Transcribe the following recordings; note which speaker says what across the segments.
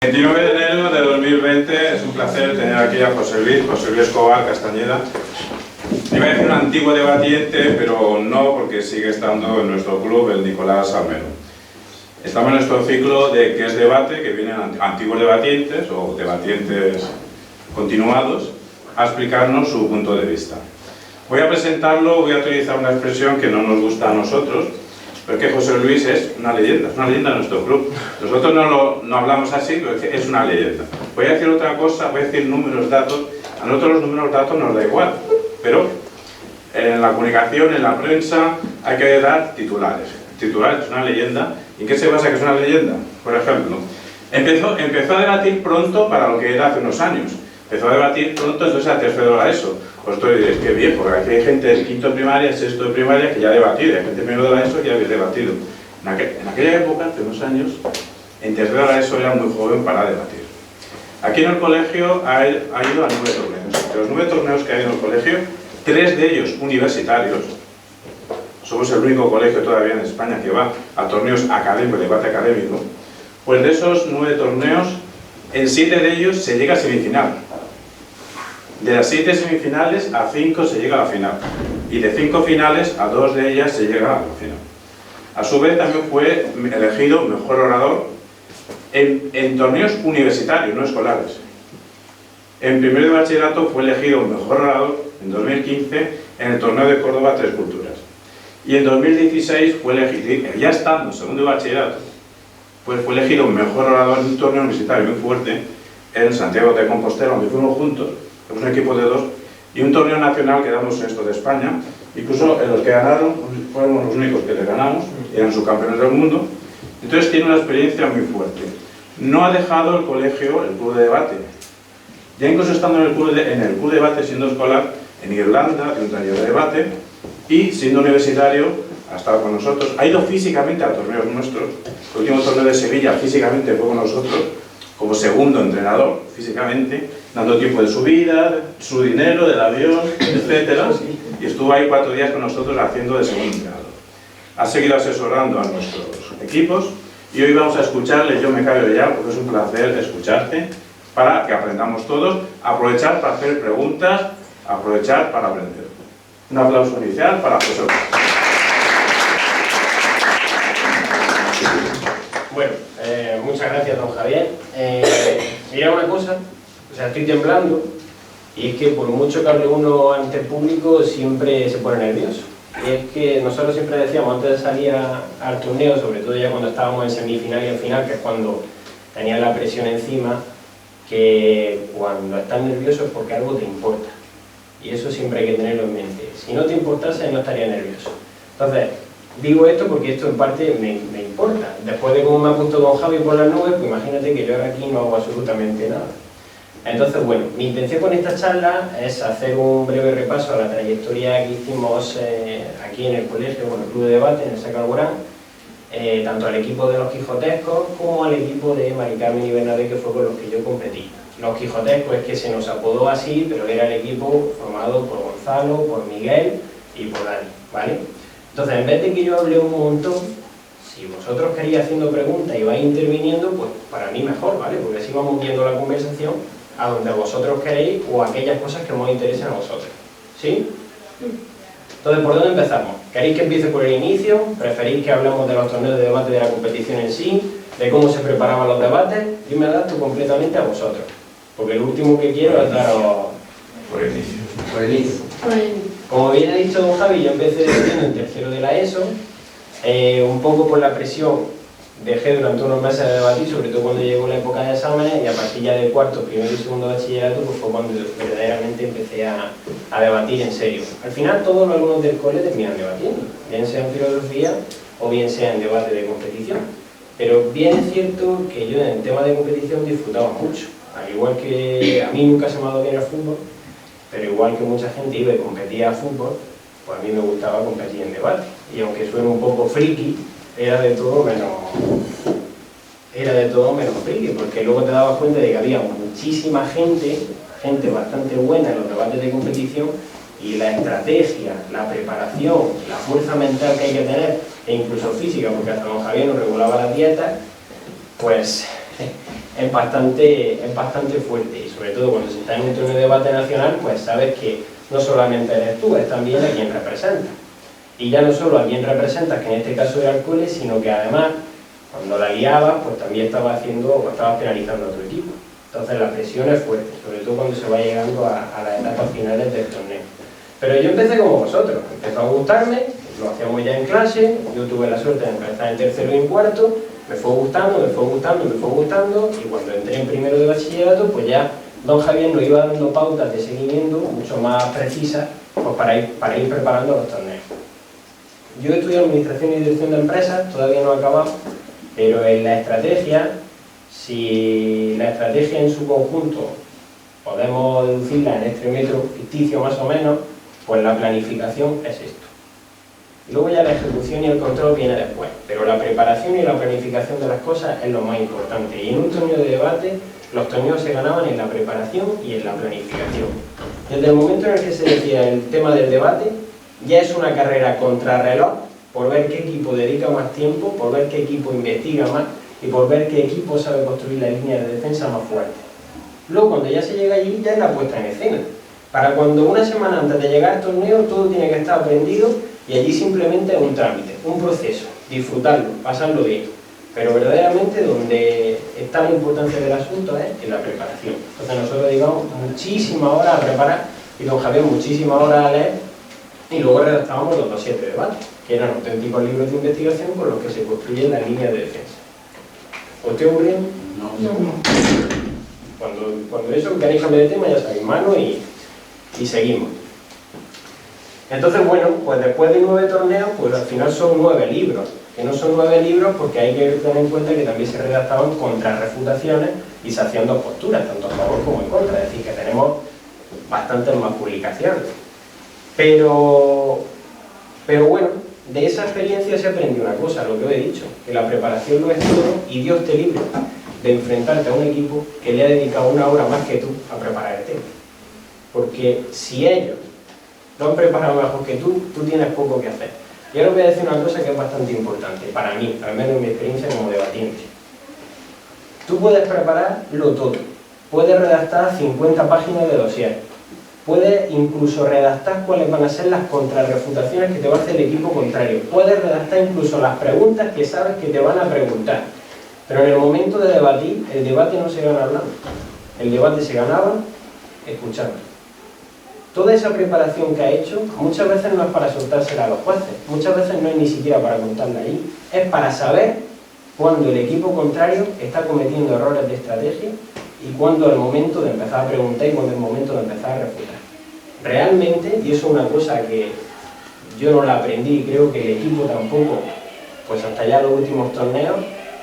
Speaker 1: 29 de enero de 2020 es un placer tener aquí a José Luis Escobar Castañeda. Iba a decir un antiguo debatiente, pero no, porque sigue estando en nuestro club el Nicolás Almero. Estamos en nuestro ciclo de ¿qué es debate?, que vienen antiguos debatientes o debatientes continuados a explicarnos su punto de vista. Voy a presentarlo, voy a utilizar una expresión que no nos gusta a nosotros, pero que José Luis es una leyenda de nuestro club. Nosotros no hablamos así, pero es una leyenda. Voy a decir otra cosa, voy a decir números, datos. A nosotros los números, datos nos da igual, pero en la comunicación, en la prensa, hay que dar titulares. Titulares, es una leyenda. ¿Y en qué se basa que es una leyenda? Por ejemplo, empezó a debatir pronto para lo que era hace unos años. Empezó a debatir pronto, entonces a tercero de la ESO. Vosotros diréis, qué bien, porque aquí hay gente de quinto de primaria, sexto de primaria que ya ha debatido, hay gente primero de la ESO que ya había debatido. En aquella época, hace unos años, en tercero de la ESO era muy joven para debatir. Aquí en el colegio ha ido a 9 torneos. De los 9 torneos que hay en el colegio, 3 de ellos universitarios. Somos el único colegio todavía en España que va a torneos académicos, debate académico. Pues de esos 9 torneos, en 7 de ellos se llega a semifinal. De las 7 semifinales, a 5 se llega a la final. Y de 5 finales, a 2 de ellas se llega a la final. A su vez, también fue elegido mejor orador en torneos universitarios, no escolares. En primero de bachillerato fue elegido mejor orador en 2015 en el torneo de Córdoba Tres Culturas. Y en 2016 fue elegido, ya estando en segundo de bachillerato, pues fue elegido mejor orador en un torneo universitario muy fuerte en Santiago de Compostela, donde fuimos juntos. Un equipo de 2 y un torneo nacional que damos en esto de España. Incluso en los que ganaron, fueron los únicos que le ganamos, eran subcampeones del mundo. Entonces tiene una experiencia muy fuerte. No ha dejado el colegio, el club de debate. Ya incluso estando en el club de debate, siendo escolar, en Irlanda, de un taller de debate, y siendo universitario, ha estado con nosotros. Ha ido físicamente a torneos nuestros. El último torneo de Sevilla físicamente fue con nosotros, como segundo entrenador, físicamente, dando tiempo de su vida, su dinero, del avión, etc. Y estuvo ahí 4 días con nosotros haciendo de segundo entrenador. Ha seguido asesorando a nuestros equipos y hoy vamos a escucharle. Yo me callo ya porque es un placer escucharte, para que aprendamos todos, aprovechar para hacer preguntas, aprovechar para aprender. Un aplauso inicial para José Luis.
Speaker 2: Bueno, muchas gracias, don Javier. Mira una cosa, o sea, estoy temblando, y es que por mucho que hable uno ante el público siempre se pone nervioso. Y es que nosotros siempre decíamos antes de salir al torneo, sobre todo ya cuando estábamos en semifinal y en final, que es cuando tenías la presión encima, que cuando estás nervioso es porque algo te importa. Y eso siempre hay que tenerlo en mente. Si no te importase, no estaría nervioso. Entonces, digo esto porque esto en parte me importa. Después de cómo me ha puesto don Javi por las nubes, pues imagínate que yo ahora aquí no hago absolutamente nada. Entonces, bueno, mi intención con esta charla es hacer un breve repaso a la trayectoria que hicimos aquí en el colegio, con el club de debate, en el Saca Alborán, tanto al equipo de los quijotescos como al equipo de Mari Carmen y Bernabé, que fue con los que yo competí. Los quijotescos es que se nos apodó así, pero era el equipo formado por Gonzalo, por Miguel y por Dani, ¿vale? Entonces, en vez de que yo hable un montón, si vosotros queréis haciendo preguntas y vais interviniendo, pues para mí mejor, ¿vale? Porque así vamos viendo la conversación a donde vosotros queréis o aquellas cosas que os interesen a vosotros. ¿Sí? Entonces, ¿por dónde empezamos? ¿Queréis que empiece por el inicio? ¿Preferís que hablemos de los torneos de debate de la competición en sí? ¿De cómo se preparaban los debates? Yo me adapto completamente a vosotros. Porque lo último que quiero es daros...
Speaker 1: Por el inicio.
Speaker 2: Por el inicio. Como bien ha dicho don Javi, yo empecé debatiendo en tercero de la ESO. Un poco por la presión dejé durante unos meses de debatir, sobre todo cuando llegó la época de exámenes, y a partir ya del cuarto, primero y segundo bachillerato, pues fue cuando verdaderamente empecé a debatir en serio. Al final todos los alumnos del cole terminan debatiendo, bien sea en filosofía o bien sea en debate de competición. Pero bien es cierto que yo en el tema de competición disfrutaba mucho. Al igual que a mí nunca se me ha dado bien el fútbol, pero igual que mucha gente iba y competía a fútbol, pues a mí me gustaba competir en debate. Y aunque suene un poco friki, era de todo menos friki, porque luego te dabas cuenta de que había muchísima gente bastante buena en los debates de competición, y la estrategia, la preparación, la fuerza mental que hay que tener, e incluso física, porque hasta don Javier nos regulaba las dietas, pues es bastante fuerte, y sobre todo cuando se está en un torneo de debate nacional, pues sabes que no solamente eres tú, es también a quien representas. Y ya no solo a quien representas, que en este caso era el cole, sino que además, cuando la liabas, pues también estabas penalizando a tu equipo. Entonces la presión es fuerte, sobre todo cuando se va llegando a las etapas finales del torneo. Pero yo empecé como vosotros, empezó a gustarme, lo hacíamos ya en clase, yo tuve la suerte de empezar en tercero y en cuarto, me fue gustando, y cuando entré en primero de bachillerato, pues ya don Javier nos iba dando pautas de seguimiento mucho más precisas, pues para ir preparando los torneos. Yo he estudiado Administración y Dirección de Empresas, todavía no he acabado, pero en la estrategia, si la estrategia en su conjunto podemos deducirla en este metro ficticio más o menos, pues la planificación es esto. Luego ya la ejecución y el control viene después, pero la preparación y la planificación de las cosas es lo más importante. Y en un torneo de debate, los torneos se ganaban en la preparación y en la planificación. Desde el momento en el que se decía el tema del debate, ya es una carrera contrarreloj por ver qué equipo dedica más tiempo, por ver qué equipo investiga más y por ver qué equipo sabe construir la línea de defensa más fuerte. Luego, cuando ya se llega allí, ya es la puesta en escena. Para cuando una semana antes de llegar al torneo todo tiene que estar aprendido y allí simplemente es un trámite, un proceso, disfrutarlo, pasarlo bien. Pero verdaderamente donde está la importancia del asunto es en la preparación. Entonces nosotros dedicamos muchísimas horas a preparar y don Javier muchísimas horas a leer y luego redactábamos los dosieres de debate, que eran auténticos libros de investigación con los que se construyen las líneas de defensa. ¿Os estoy aburriendo? No. Cuando eso queréis cambiar de tema ya sabéis, mano y seguimos. Entonces, bueno, pues después de 9 torneos, pues al final son 9 libros. Que no son 9 libros porque hay que tener en cuenta que también se redactaban contrarrefutaciones y se hacían 2 posturas, tanto a favor como en contra. Es decir, que tenemos bastantes más publicaciones. Pero bueno, de esa experiencia se aprendió una cosa, lo que os he dicho, que la preparación lo es todo y Dios te libre de enfrentarte a un equipo que le ha dedicado una hora más que tú a preparar el tema. Porque si ellos lo han preparado mejor que tú tienes poco que hacer. Y ahora os voy a decir una cosa que es bastante importante, para mí, al menos en mi experiencia como debatiente. Tú puedes prepararlo todo, puedes redactar 50 páginas de dossier, puedes incluso redactar cuáles van a ser las contrarrefutaciones que te va a hacer el equipo contrario, puedes redactar incluso las preguntas que sabes que te van a preguntar. Pero en el momento de debatir, el debate no se gana hablando, el debate se ganaba escuchando. Toda esa preparación que ha hecho, muchas veces no es para soltársela a los jueces, muchas veces no es ni siquiera para contarla ahí, es para saber cuándo el equipo contrario está cometiendo errores de estrategia y cuándo es el momento de empezar a preguntar y cuándo es el momento de empezar a refutar. Realmente, y eso es una cosa que yo no la aprendí y creo que el equipo tampoco, pues hasta ya los últimos torneos,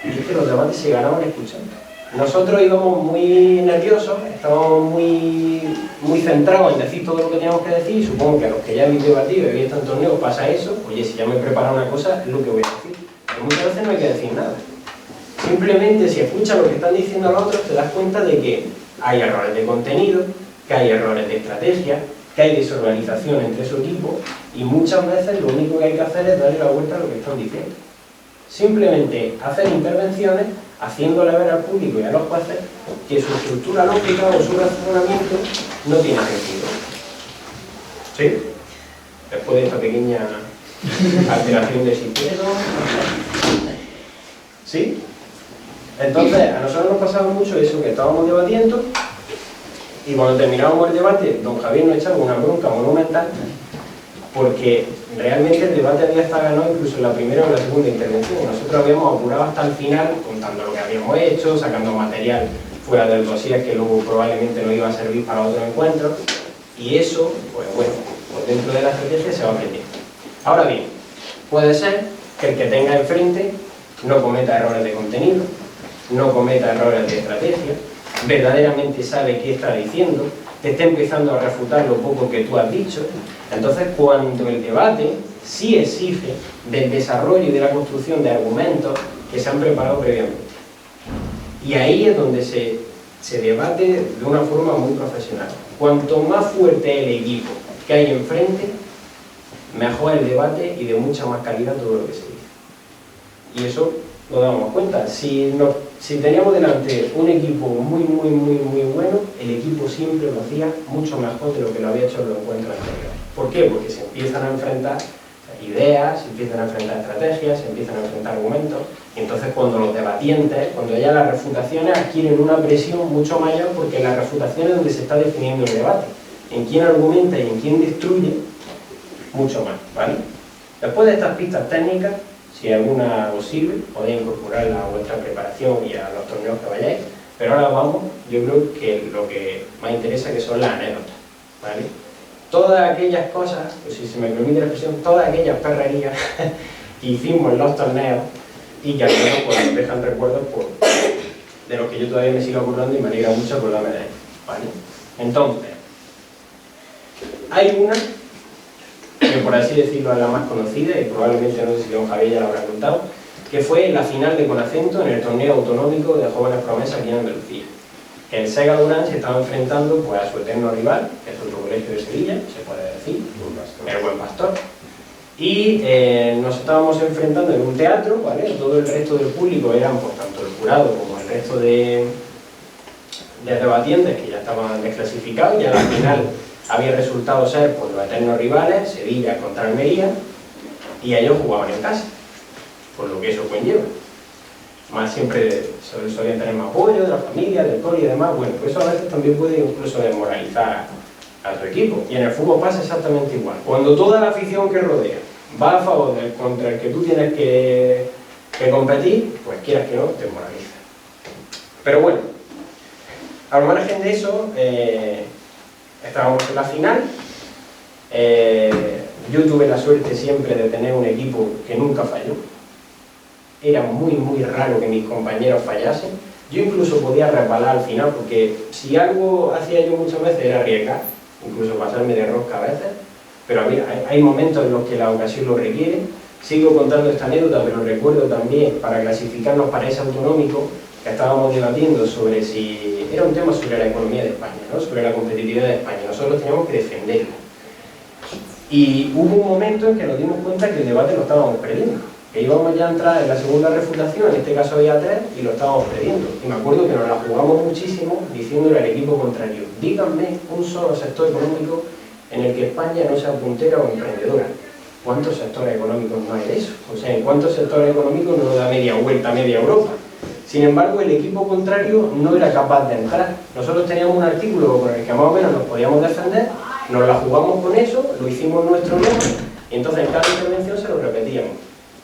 Speaker 2: y es que los debates se ganaban escuchando. Nosotros íbamos muy nerviosos, estábamos muy centrados en decir todo lo que teníamos que decir y supongo que a los que ya habéis debatido y habéis estado en torneo pasa eso. Oye, si ya me he preparado una cosa, es lo que voy a decir. Pero muchas veces no hay que decir nada. Simplemente si escuchas lo que están diciendo los otros te das cuenta de que hay errores de contenido, que hay errores de estrategia, que hay desorganización entre su equipo y muchas veces lo único que hay que hacer es darle la vuelta a lo que están diciendo. Simplemente hacer intervenciones haciéndole ver al público y a los jueces que su estructura lógica o su razonamiento no tiene sentido. ¿Sí? Después de esta pequeña alteración de sistema. ¿Sí? Entonces, a nosotros nos pasaba mucho eso, que estábamos debatiendo y cuando terminábamos el debate, don Javier nos echaba una bronca monumental porque realmente el debate había estado ganado incluso en la primera o la segunda intervención. Nosotros habíamos apurado hasta el final, contando lo que habíamos hecho, sacando material fuera del dossier que luego probablemente nos iba a servir para otro encuentro, y eso, pues bueno, pues dentro de la estrategia se va aprendiendo. Ahora bien, puede ser que el que tenga enfrente no cometa errores de contenido, no cometa errores de estrategia, verdaderamente sabe qué está diciendo, te está empezando a refutar lo poco que tú has dicho. Entonces, cuando el debate sí exige del desarrollo y de la construcción de argumentos que se han preparado previamente. Y ahí es donde se debate de una forma muy profesional. Cuanto más fuerte es el equipo que hay enfrente, mejor el debate y de mucha más calidad todo lo que se dice. Y eso lo damos cuenta. Si nos si teníamos delante un equipo muy bueno, el equipo siempre lo hacía mucho mejor de lo que lo había hecho en los encuentros anteriores. ¿Por qué? Porque se empiezan a enfrentar ideas, se empiezan a enfrentar estrategias, se empiezan a enfrentar argumentos, y entonces cuando los debatientes, cuando ya las refutaciones adquieren una presión mucho mayor, porque en las refutaciones es donde se está definiendo el debate, en quién argumenta y en quién destruye, mucho más, ¿vale? Después de estas pistas técnicas, si alguna os sirve, podéis incorporarla a vuestra preparación y a los torneos que vayáis, pero ahora vamos, yo creo que lo que más interesa que son las anécdotas, ¿vale? Todas aquellas cosas, pues si se me permite la expresión, todas aquellas perrerías que hicimos en los torneos y que al menos pues, nos dejan recuerdos de los que yo todavía me sigo acordando y me alegra mucho acordarme de ellos, ¿vale? Entonces, hay una que por así decirlo es la más conocida y probablemente no sé si don Javier ya la habrá contado, que fue la final de Conacento en el torneo autonómico de jóvenes promesas aquí en Andalucía. El Sega Durán se estaba enfrentando pues, a su eterno rival, que es otro colegio de Sevilla, se puede decir, el Buen Pastor. Y nos estábamos enfrentando en un teatro, ¿vale? Todo el resto del público eran, por tanto, el jurado como el resto de debatientes que ya estaban desclasificados, y a la final había resultado ser pues, los eternos rivales, Sevilla contra Almería, y ellos jugaban en casa, por lo que eso conlleva. Más siempre solían tener más apoyo de la familia, del cole y demás. Bueno, pues eso a veces también puede incluso desmoralizar a tu equipo. Y en el fútbol pasa exactamente igual. Cuando toda la afición que rodea va a favor del contra el que tú tienes que competir, pues quieras que no, te moraliza. Pero bueno, al margen de eso, estábamos en la final. Yo tuve la suerte siempre de tener un equipo que nunca falló. Era muy raro que mis compañeros fallasen. Yo incluso podía resbalar al final, porque si algo hacía yo muchas veces era arriesgar, incluso pasarme de rosca a veces, pero hay momentos en los que la ocasión lo requiere. Sigo contando esta anécdota, pero recuerdo también, para clasificarnos para ese autonómico, que estábamos debatiendo sobre si... Era un tema sobre la economía de España, ¿no? Sobre la competitividad de España. Nosotros teníamos que defenderla. Y hubo un momento en que nos dimos cuenta que el debate lo estábamos perdiendo. Que íbamos ya a entrar en la segunda refutación, en este caso había 3, y lo estábamos perdiendo. Y me acuerdo que nos la jugamos muchísimo diciéndole al equipo contrario: díganme un solo sector económico en el que España no sea puntera o emprendedora. ¿Cuántos sectores económicos no hay de eso? O sea, ¿en cuántos sectores económicos no da media vuelta a media Europa? Sin embargo, el equipo contrario no era capaz de entrar. Nosotros teníamos un artículo con el que más o menos nos podíamos defender, nos la jugamos con eso, lo hicimos nuestro nombre, y entonces en cada intervención se lo repetíamos.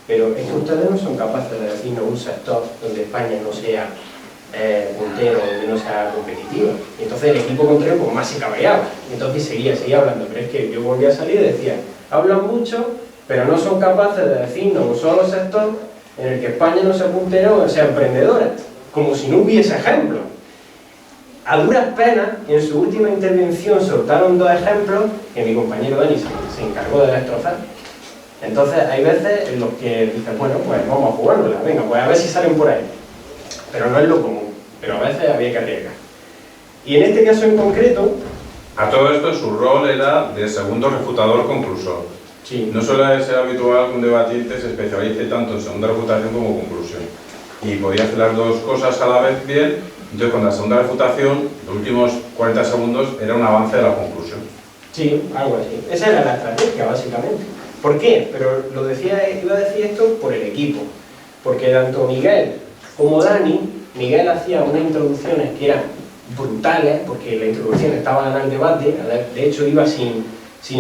Speaker 2: Pero es que ustedes no son capaces de decirnos un sector donde España no sea puntero, donde no sea competitivo. Y entonces el equipo contrario pues más se cabreaba. Y entonces seguía hablando. Pero es que yo volvía a salir y decía: hablan mucho, pero no son capaces de decirnos un solo sector en el que España no sea puntera o sea emprendedora. Como si no hubiese ejemplos. A duras penas, en su última intervención soltaron 2 ejemplos que mi compañero Dani se encargó de destrozar. Entonces hay veces en los que dices, bueno, pues vamos a jugárnosla, venga, pues a ver si salen por ahí. Pero no es lo común, pero a veces había que arriesgar. Y en este caso en concreto...
Speaker 1: A todo esto su rol era de segundo refutador conclusor.
Speaker 2: Sí.
Speaker 1: No suele ser habitual que un debatiente se especialice tanto en segunda refutación como conclusión. Y podía hacer las dos cosas a la vez bien. Entonces con la segunda refutación, los últimos 40 segundos era un avance de la conclusión.
Speaker 2: Sí, algo así. Esa era la estrategia, básicamente. ¿Por qué? Pero iba a decir esto por el equipo. Porque tanto Miguel como Dani, Miguel hacía unas introducciones que eran brutales, porque la introducción estaba en el debate, de hecho iba sin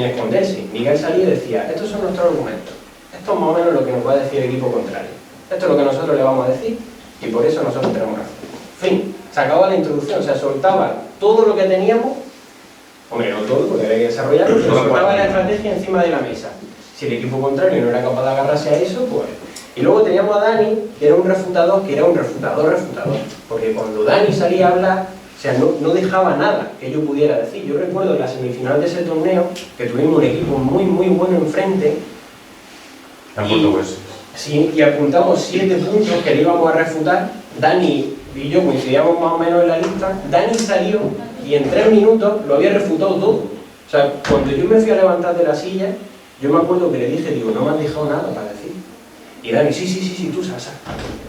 Speaker 2: esconderse. Miguel salía y decía: estos son nuestros argumentos, esto es más o menos lo que nos va a decir el equipo contrario, esto es lo que nosotros le vamos a decir y por eso nosotros tenemos razón. En fin, se acababa la introducción, se soltaba todo lo que teníamos, hombre, no todo, porque había que desarrollarlo, pero soltaba la estrategia encima de la mesa. Si el equipo contrario no era capaz de agarrarse a eso, pues... Y luego teníamos a Dani, que era un refutador, porque cuando Dani salía a hablar, o sea, no dejaba nada que yo pudiera decir. Yo recuerdo en la semifinal de ese torneo, que tuvimos un equipo muy bueno enfrente, sí, y apuntamos 7 puntos que le íbamos a refutar. Dani y yo coincidíamos más o menos en la lista. Dani salió y en 3 minutos lo había refutado todo. O sea, cuando yo me fui a levantar de la silla, yo me acuerdo que le dije, digo, no me has dejado nada para decir. Y Dani, sí, tú sabes.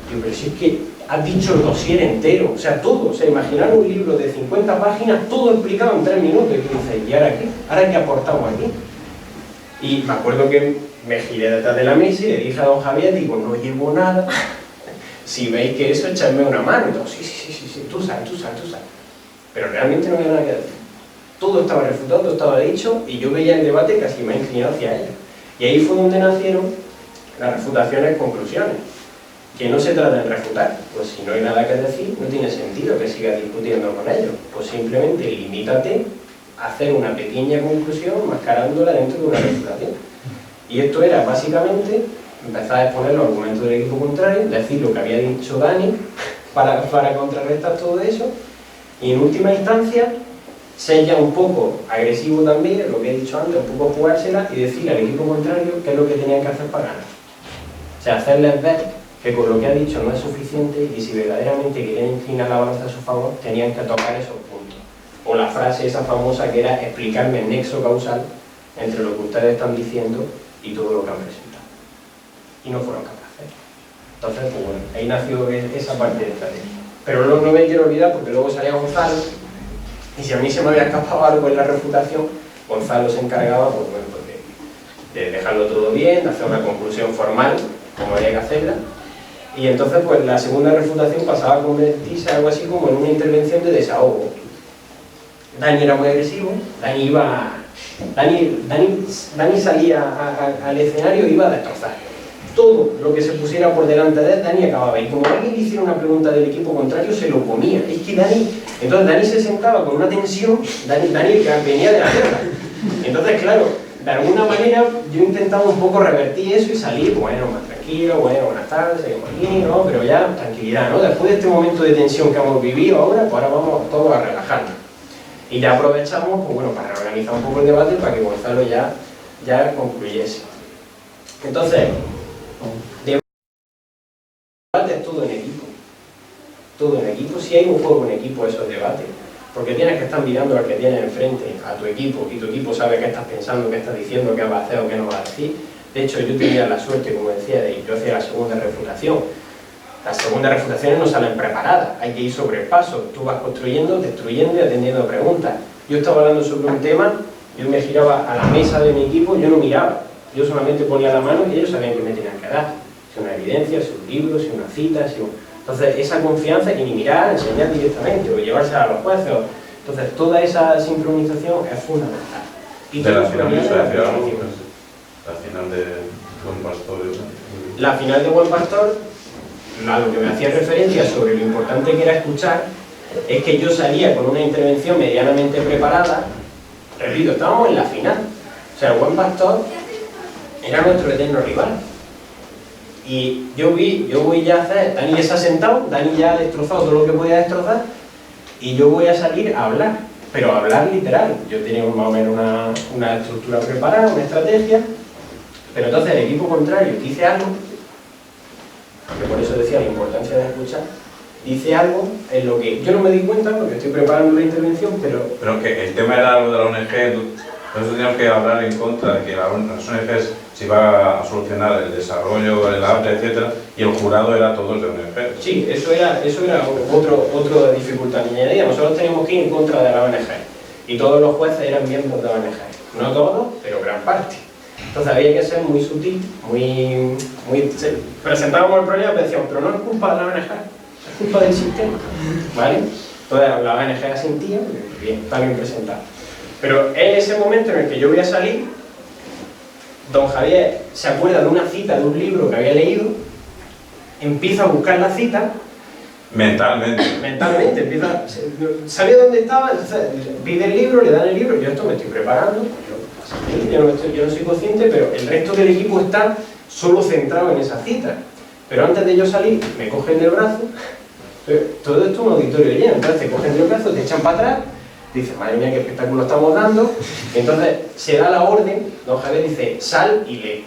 Speaker 2: Digo, pero si es que has dicho el dossier entero, o sea, todo. O sea, imaginar un libro de 50 páginas, todo explicado en 3 minutos. Y tú dices, ¿y ahora qué? ¿Ahora qué aportamos aquí? Y me acuerdo que me giré detrás de la mesa y le dije a don Javier, digo, no llevo nada. Si veis que eso, echadme una mano. Y todo, sí, tú sabes. Pero realmente no había nada que decir. Todo estaba refutado, todo estaba dicho, y yo veía el debate casi me he inclinado hacia ello. Y ahí fue donde nacieron las refutaciones, conclusiones. Que no se trata de refutar, pues si no hay nada que decir, no tiene sentido que sigas discutiendo con ellos. Pues simplemente limítate a hacer una pequeña conclusión mascarándola dentro de una refutación. Y esto era básicamente empezar a exponer los argumentos del equipo contrario, decir lo que había dicho Dani para contrarrestar todo eso, y en última instancia ser ya un poco agresivo también, lo que he dicho antes, un poco jugársela y decirle al equipo contrario qué es lo que tenían que hacer para ganar. O sea, hacerles ver que con lo que ha dicho no es suficiente y si verdaderamente querían inclinar la balanza a su favor, tenían que tocar esos puntos. O la frase esa famosa que era explicarme el nexo causal entre lo que ustedes están diciendo y todo lo que han presentado. Y no fueron capaces. Entonces, pues bueno, ahí nació esa parte de estrategia. Pero no me quiero olvidar porque luego salía Gonzalo y si a mí se me había escapado algo en la refutación, Gonzalo se encargaba pues, bueno, de dejarlo todo bien, de hacer una conclusión formal, como había que hacerla. Y entonces pues la segunda refutación pasaba a convertirse algo así como en una intervención de desahogo. Dani era muy agresivo, Dani salía al escenario y iba a destrozar. Todo lo que se pusiera por delante de él, Dani acababa. Y como alguien le hiciera una pregunta del equipo contrario, se lo comía. Es que entonces Dani se sentaba con una tensión, Dani venía de la guerra. Entonces, claro, de alguna manera yo intentaba un poco revertir eso y salir, bueno, más tranquilo, bueno, buenas tardes, seguimos aquí, ¿no? Pero ya, tranquilidad, ¿no? Después de este momento de tensión que hemos vivido ahora, pues ahora vamos todos a relajarnos. Y ya aprovechamos, pues bueno, para organizar un poco el debate para que Gonzalo ya concluyese. Entonces, debate es todo en equipo. Todo en equipo. Si hay un juego en equipo, esos debates. Porque tienes que estar mirando al que tienes enfrente, a tu equipo, y tu equipo sabe qué estás pensando, qué estás diciendo, qué vas a hacer o qué no vas a decir. De hecho, yo tenía la suerte, como decía, de yo hacía la segunda refutación. Las segundas refutaciones no salen preparadas, hay que ir sobre el paso. Tú vas construyendo, destruyendo y atendiendo preguntas. Yo estaba hablando sobre un tema, yo me giraba a la mesa de mi equipo, yo no miraba. Yo solamente ponía la mano y ellos sabían que me tenían que dar. Si una evidencia, si un libro, si una cita, si un... Entonces, esa confianza, y ni mirar, enseñar directamente, o llevársela a los jueces. Entonces, toda esa sincronización es fundamental. Y
Speaker 1: de la final,
Speaker 2: la final de Buen Pastor. La final de Buen Pastor, a lo que me hacía referencia sobre lo importante que era escuchar, es que yo salía con una intervención medianamente preparada. Repito, estábamos en la final. O sea, el Buen Pastor era nuestro eterno rival. Y yo voy ya a hacer, Dani ya se ha sentado, Dani ya ha destrozado todo lo que podía destrozar, y yo voy a salir a hablar, pero a hablar literal. Yo tenía más o menos una estructura preparada, una estrategia, pero entonces el equipo contrario dice algo, que por eso decía la importancia de escuchar, dice algo en lo que yo no me di cuenta porque estoy preparando la intervención, pero
Speaker 1: que el tema era algo de la ONG, por eso teníamos que hablar en contra de que las ONGs se iba a solucionar el desarrollo, el arte, etc. Y el jurado era todos de ONG.
Speaker 2: Sí, eso era otra dificultad que añadía. Nosotros teníamos que ir en contra de la ONG. Y todos los jueces eran miembros de la ONG. No todos, pero gran parte. Entonces había que ser muy sutil, presentábamos el problema y decíamos, pero no es culpa de la ONG, es culpa del sistema. ¿Vale? Entonces la ONG asentía, bien, está bien presentado. Pero en ese momento en el que yo voy a salir, don Javier se acuerda de una cita de un libro que había leído, empieza a buscar la cita mentalmente, sabía dónde estaba, entonces pide el libro, le dan el libro, yo esto me estoy preparando, yo no soy consciente, pero el resto del equipo está solo centrado en esa cita. Pero antes de yo salir, me cogen del brazo, todo esto es un auditorio lleno, entonces te cogen del brazo, te echan para atrás, dice, madre mía, qué espectáculo estamos dando. Entonces se da la orden, don Javier dice, sal y lee.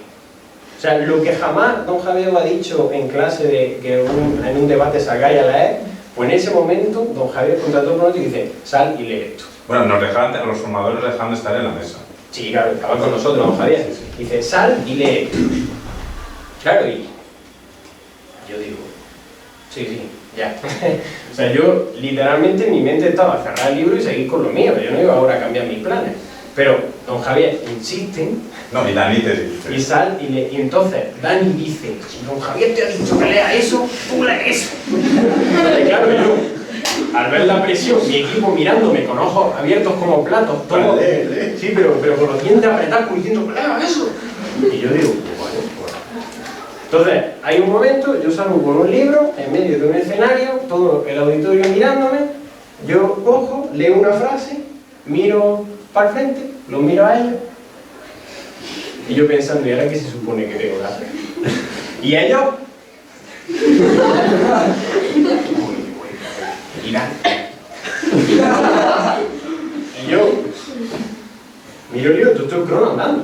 Speaker 2: O sea, lo que jamás don Javier ha dicho en clase de que en un debate salgáis a leer, pues en ese momento don Javier contra todo pronóstico dice, sal y lee esto.
Speaker 1: Bueno, a los formadores nos dejaban de estar en la mesa.
Speaker 2: Sí, claro, estaba con nosotros don Javier. Dice, sal y lee esto. Claro, y Yo digo, sí, ya. O sea, yo literalmente en mi mente estaba cerrar el libro y seguir con lo mío. Yo no iba ahora a cambiar mis planes. Pero don Javier insiste.
Speaker 1: No, y Dani te dice.
Speaker 2: Y entonces Dani dice, si don Javier te ha dicho que lea eso, tú lees eso. Entonces, claro, yo, al ver la presión, mi equipo mirándome con ojos abiertos como platos, todo, sí, pero con los dientes apretados, como diciendo, lea eso. Y yo digo, bueno. Entonces, hay un momento, yo salgo con un libro en medio de un escenario, todo el auditorio mirándome, yo cojo, leo una frase, miro para el frente, los miro a ellos, y yo pensando, ¿y ahora qué se supone que tengo que hacer? Y ellos... Irán. Y yo... Miro el libro, todo el crono andando.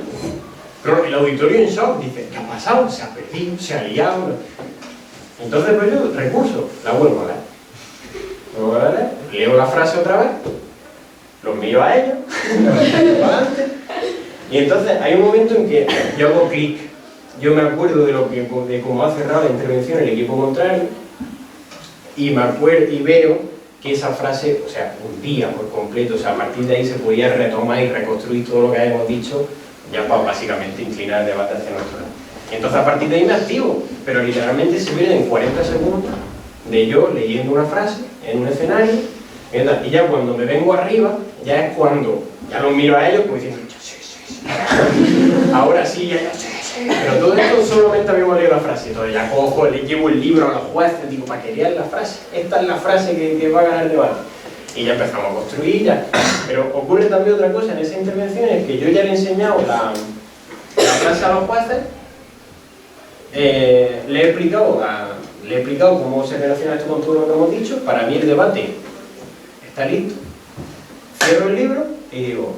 Speaker 2: El auditorio en shock, dice, ¿qué ha pasado? Se ha perdido, se ha liado. Entonces pues yo, recurso, la vuelvo a leer. Leo la frase otra vez, los miro a ellos, para adelante, y entonces hay un momento en que yo hago clic. Yo me acuerdo de cómo ha cerrado la intervención el equipo contrario, y me acuerdo y veo que esa frase, o sea, un día por completo, o sea, a partir de ahí se podía retomar y reconstruir todo lo que habíamos dicho, ya para básicamente inclinar el debate hacia nuestro lado. Y entonces a partir de ahí me activo, pero literalmente se pierden 40 segundos de yo leyendo una frase en un escenario, y ya cuando me vengo arriba, ya es cuando ya los miro a ellos como diciendo, sí. Ahora sí, ya sí. Pero todo esto solamente habíamos leído la frase, entonces ya cojo, le llevo el libro a los jueces, digo, para que lean la frase, esta es la frase que va a ganar el debate. Y ya empezamos a construir, ya. Pero ocurre también otra cosa en esa intervención, es que yo ya le he enseñado la frase a los jueces, le he explicado cómo se relaciona esto con todo lo que hemos dicho. Para mí el debate está listo. Cierro el libro y digo,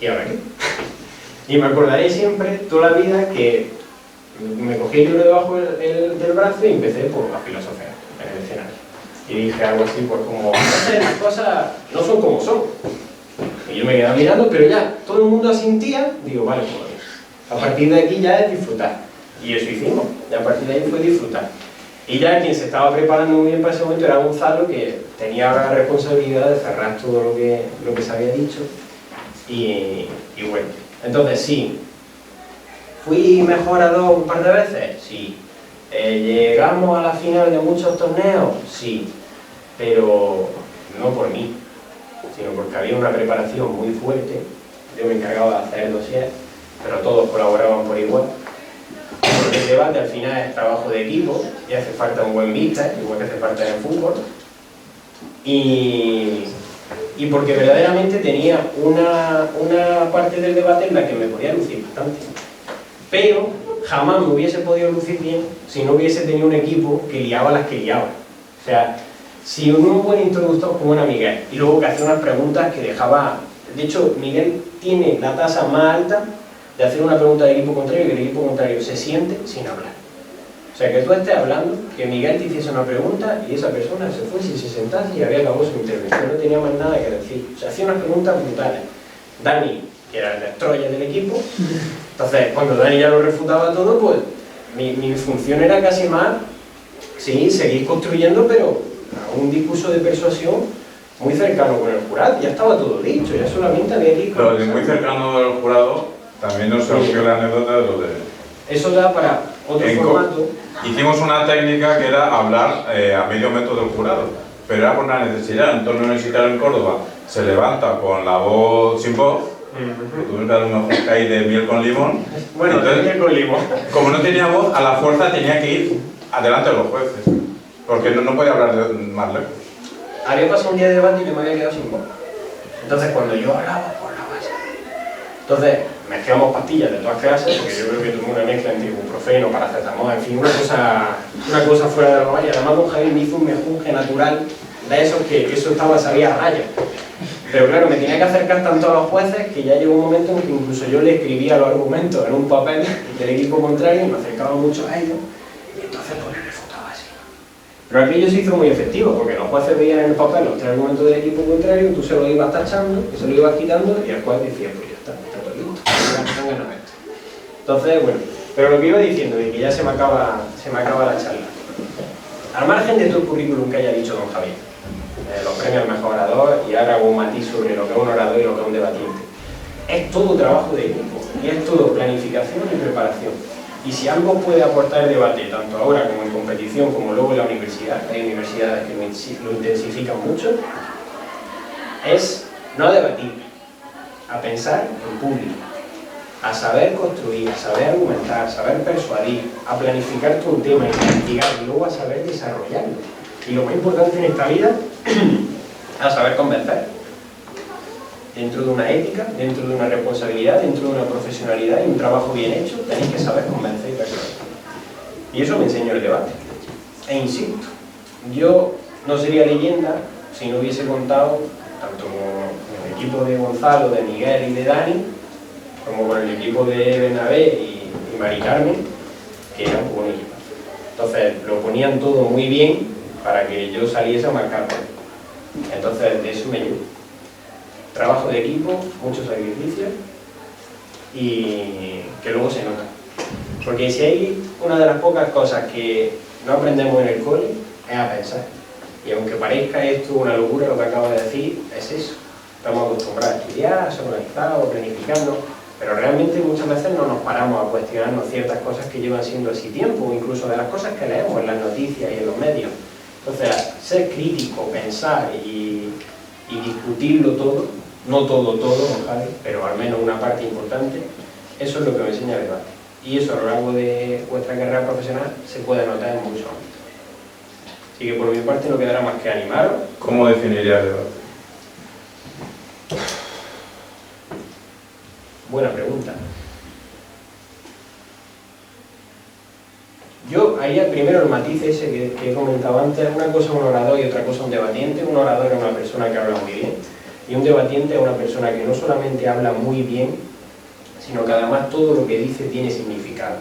Speaker 2: ¿y ahora qué? Y me acordaré siempre, toda la vida, que me cogí el libro debajo del brazo y empecé por la filosofía en el escenario. Y dije algo así, pues como, las cosas no son como son. Y yo me quedaba mirando, pero ya todo el mundo asintía, digo, vale, pues a partir de aquí ya es disfrutar. Y eso hicimos, y a partir de ahí fue disfrutar. Y ya quien se estaba preparando muy bien para ese momento era Gonzalo, que tenía la responsabilidad de cerrar todo lo que se había dicho. Y bueno, entonces sí, ¿fui mejorador un par de veces? Sí. ¿Llegamos a la final de muchos torneos? Sí, pero no por mí, sino porque había una preparación muy fuerte. Yo me encargaba de hacer el dossier, pero todos colaboraban por igual. Porque el debate al final es trabajo de equipo y hace falta un buen míster, igual que hace falta en el fútbol. Y porque verdaderamente tenía una parte del debate en la que me podía lucir bastante. Pero jamás me hubiese podido lucir bien si no hubiese tenido un equipo que liaba las que liaba. O sea, si un buen introductor como era Miguel, y luego que hacía unas preguntas que dejaba... De hecho, Miguel tiene la tasa más alta de hacer una pregunta al equipo contrario y que el equipo contrario se siente sin hablar. O sea, que tú estés hablando, que Miguel te hiciese una pregunta y esa persona se fuese y se sentase y había acabado su intervención, no tenía más nada que decir. O sea, hacía unas preguntas brutales. Dani, que era el destroyer del equipo, entonces cuando Dani ya lo refutaba todo, pues mi función era casi más, sí, seguir construyendo, pero a un discurso de persuasión muy cercano con el jurado. Ya estaba todo dicho, ya solamente había que ir con...
Speaker 1: Pero de muy cercano del jurado, también nos surgió la anécdota de lo de...
Speaker 2: Eso da para otro formato.
Speaker 1: Hicimos una técnica que era hablar a medio metro del jurado, pero era por una necesidad. En entorno universitario en Córdoba se levanta con la voz sin voz, tuve que dar un ojo ahí de miel con limón.
Speaker 2: Bueno, entonces, de miel con limón.
Speaker 1: Como no tenía voz, a la fuerza tenía que ir adelante de los jueces, porque no podía hablar más lejos.
Speaker 2: Había pasado un día de debate y yo me había quedado sin voz. Entonces cuando yo hablaba, pues hablaba así. Entonces mezclamos pastillas de todas clases, porque yo creo que tuve una mezcla entre ibuprofeno, paracetamol, en fin, una cosa fuera de lo normal. Y además don Javier me hizo un mejunje natural de esos que eso sabía a rayos. Pero claro, me tenía que acercar tanto a los jueces que ya llegó un momento en que incluso yo le escribía los argumentos en un papel del equipo contrario y me acercaba mucho a ellos, y entonces pues le refutaba así. Pero aquello se hizo muy efectivo, porque los jueces veían en el papel los tres argumentos del equipo contrario, tú se los ibas tachando, y se los ibas quitando, y el juez decía, pues ya está todo listo, vengan a esto. Entonces, bueno, pero lo que iba diciendo, de que ya se me acaba la charla. Al margen de todo el currículum que haya dicho don Javier, los premios al mejor orador, y ahora hago un matiz sobre lo que es un orador y lo que es un debatiente, es todo trabajo de equipo, y es todo planificación y preparación. Y si algo puede aportar debate, tanto ahora como en competición, como luego en la universidad, hay universidades que lo intensifican mucho, es no a debatir, a pensar en público, a saber construir, a saber argumentar, a saber persuadir, a planificar todo un tema, a investigar y luego a saber desarrollarlo. Y lo más importante en esta vida, a saber convencer. Dentro de una ética, dentro de una responsabilidad, dentro de una profesionalidad y un trabajo bien hecho, tenéis que saber convencer y persuadir. Y eso me enseñó el debate. E insisto, yo no sería leyenda si no hubiese contado, tanto con el equipo de Gonzalo, de Miguel y de Dani, como con el equipo de Bernabé y Mari Carmen, que era un buen equipo. Entonces, lo ponían todo muy bien para que yo saliese a marcar. Entonces, de eso me llevo. Trabajo de equipo, muchos sacrificios y que luego se nota. Porque si hay una de las pocas cosas que no aprendemos en el cole, es a pensar. Y aunque parezca esto una locura lo que acabo de decir, es eso. Estamos acostumbrados a estudiar, a ser organizados, a planificarnos, pero realmente muchas veces no nos paramos a cuestionarnos ciertas cosas que llevan siendo así tiempo, incluso de las cosas que leemos en las noticias y en los medios. Entonces, ser crítico, pensar y discutirlo todo, no todo, don Javi, pero al menos una parte importante, eso es lo que me enseña el debate. Y eso a lo largo de vuestra carrera profesional se puede notar en muchos ámbitos. Así que por mi parte no quedará más que animaros.
Speaker 1: ¿Cómo definiría el debate?
Speaker 2: Buena pregunta. Yo haría primero el matiz ese que he comentado antes. Una cosa es un orador y otra cosa un debatiente. Un orador es una persona que habla muy bien y un debatiente es una persona que no solamente habla muy bien, sino que además todo lo que dice tiene significado.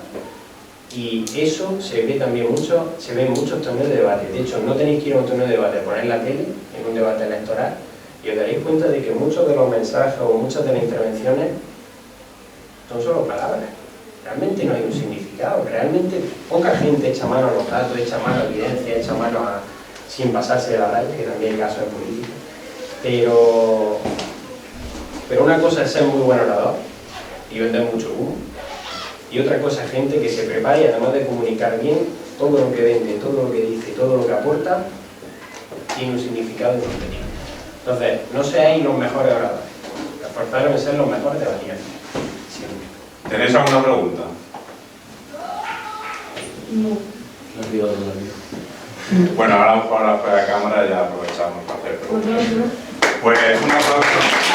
Speaker 2: Y eso se ve también mucho, se ve en muchos torneos de debate. De hecho, no tenéis que ir a un torneo de debate, poner la tele en un debate electoral y os daréis cuenta de que muchos de los mensajes o muchas de las intervenciones son solo palabras. Realmente no hay un significado. Realmente poca gente echa mano a los datos, echa mano a evidencia, echa mano a, sin pasarse de la raya, que también hay casos de política. Pero una cosa es ser muy buen orador y vender mucho humo. Y otra cosa es gente que se prepara y además de comunicar bien, todo lo que vende, todo lo que dice, todo lo que aporta, tiene un significado y contenido. Entonces, no seáis los mejores oradores, esforzaros en ser los mejores debatientes. Siempre.
Speaker 1: ¿Tenéis alguna pregunta?
Speaker 3: No.
Speaker 1: Bueno, ahora fuera de cámara ya aprovechamos para hacer preguntas. Pues un aplauso.